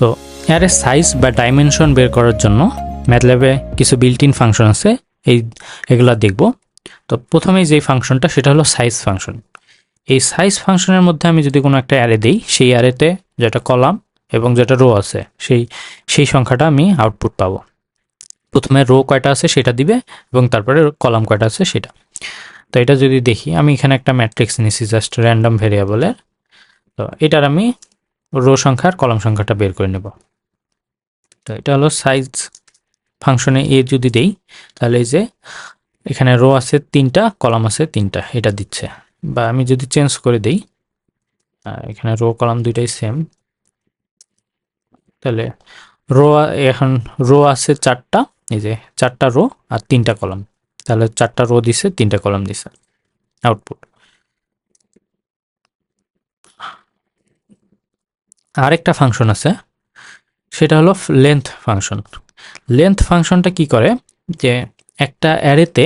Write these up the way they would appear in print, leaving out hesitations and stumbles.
তো array size বা dimension বের করার জন্য ম্যাথল্যাবে কিছু বিল্ট ইন ফাংশন আছে, এগুলা দেখব। তো প্রথমেই যেই ফাংশনটা সেটা হলো সাইজ ফাংশন। এই সাইজ ফাংশনের মধ্যে আমি যদি কোনো একটা অ্যারে দিই, সেই অ্যারেতে যেটা কলাম এবং যেটা রো আছে সেই সংখ্যাটা আমি আউটপুট পাবো। প্রথমে রো কয়টা আছে সেটা দিবে এবং তারপরে কলাম কয়টা আছে সেটা। তো এটা যদি দেখি, আমি এখানে একটা ম্যাট্রিক্স নিছি জাস্ট র্যান্ডম ভেরিয়েবলের। তো এটার আমি রো সংখ্যা আর কলাম সংখ্যাটা বের করে নেব। তো এটা হলো সাইজ ফাংশনে এ যদি দেই, তাহলে এই যে এখানে রো আছে 3টা, কলাম আছে 3টা, এটা দিচ্ছে। বা আমি যদি চেঞ্জ করে দেই, এখানে রো কলাম দুইটাই সেম, তাহলে এখন রো আছে 4টা, এই যে 4টা রো আর 3টা কলাম, তাহলে 4টা রো দিছে 3টা কলাম দিছে আউটপুট। আরেকটা ফাংশন আছে, সেটা হলো লেন্থ ফাংশন। লেন্থ ফাংশনটা কি করে, যে একটা অ্যারেতে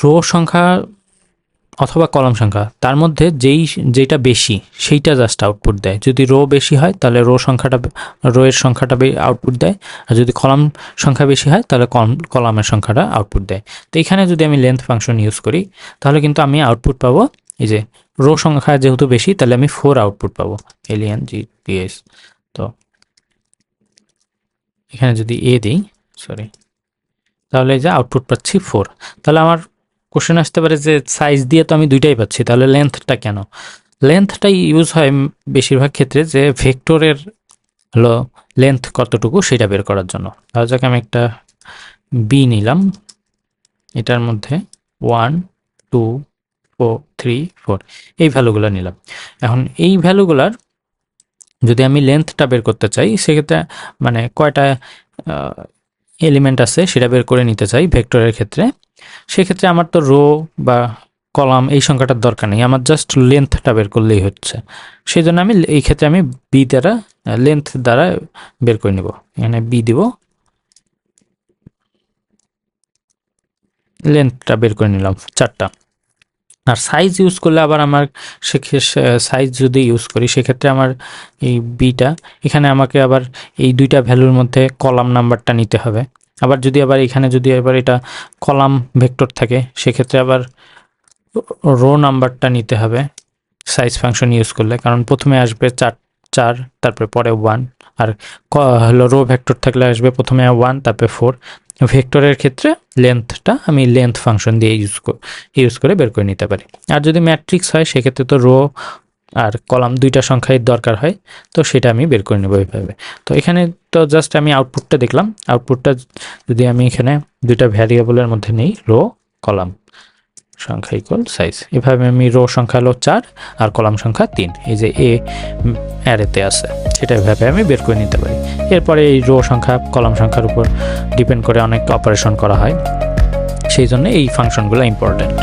রো সংখ্যা অথবা কলাম সংখ্যা তার মধ্যে যেটা বেশি সেইটা জাস্ট আউটপুট দেয়। যদি রো বেশি হয় তাহলে রো এর সংখ্যাটা আউটপুট দেয়, আর যদি কলাম সংখ্যা বেশি হয় তাহলে কলামের সংখ্যাটা আউটপুট দেয়। তো এখানে যদি আমি লেন্থ ফাংশন ইউজ করি তাহলে কিন্তু আমি আউটপুট পাবো, এই যে রো সংখ্যা যেহেতু বেশি তাহলে আমি 4 আউটপুট পাবো, LENGTS। তো এখানে যদি এ দিই, তাহলে এই যে আউটপুট পাচ্ছি 4। তাহলে আমার কোশ্চেন আসতে পারে যে সাইজ দিয়ে তো আমি দুইটাই পাচ্ছি, তাহলে লেন্থটা কেন? লেন্থটাই ইউজ হয় বেশিরভাগ ক্ষেত্রে যে ভেক্টরের হলো লেন্থ কতটুকু সেটা বের করার জন্য। তাহলে যাকে আমি একটা বি নিলাম, এটার মধ্যে 1 2 4 3 4 এই ভ্যালুগুলো নিলাম। এখন এই ভ্যালুগুলার যদি আমি লেন্থটা বের করতে চাই, সেক্ষেত্রে মানে কয়টা এলিমেন্ট আছে সেটা বের করে নিতে চাই ভেক্টরের ক্ষেত্রে, সেক্ষেত্রে আমার তো রো বা কলাম এই সংখ্যাটার দরকার নেই, আমার জাস্ট লেন্থটা বের করলেই হচ্ছে। সেই জন্য আমি এই ক্ষেত্রে আমি বি দ্বারা লেন্থ দ্বারা বের করে নেব। এখানে বি দিব, লেন্থটা বের করে নিলাম 4টা। আর সাইজ ইউজ করলে আবার আমার সাইজ যদি ইউজ করি সেক্ষেত্রে আমার এই বিটা এখানে আমাকে আবার এই দুইটা ভ্যালুর মধ্যে কলাম নাম্বারটা নিতে হবে। আবার এখানে যদি এটা কলাম ভেক্টর থাকে সেক্ষেত্রে আবার রো নাম্বারটা নিতে হবে সাইজ ফাংশন ইউজ করলে, কারণ প্রথমে আসবে 4 তারপরে পরে 1, আর হলো রো ভেক্টর থাকলে আসবে প্রথমে 1 তারপরে 4। ভেক্টরের ক্ষেত্রে লেন্থটা আমি লেন্থ ফাংশন দিয়ে ইউজ করে বের করে নিতে পারি। আর যদি ম্যাট্রিক্স হয় সেক্ষেত্রে তো রো আর কলাম দুইটা সংখ্যাই দরকার হয়, তো সেটা আমি বের করে নেব এইভাবে। তো এখানে তো জাস্ট আমি আউটপুটটা দেখলাম, আউটপুটটা যদি আমি এখানে দুইটা ভ্যারিয়েবলের মধ্যে নেই, রো কলাম সংখ্যা ইকুয়াল সাইজ, এভাবে আমি রো সংখ্যা হলো 4 আর কলাম সংখ্যা 3, এই যে এ অ্যারেতে আছে সেটা এভাবে আমি বের করে নিতে পারি। এরপরে এই রো সংখ্যা কলাম সংখ্যার উপর ডিপেন্ড করে অনেক অপারেশন করা হয়, সেই জন্য এই ফাংশনগুলো ইম্পর্ট্যান্ট।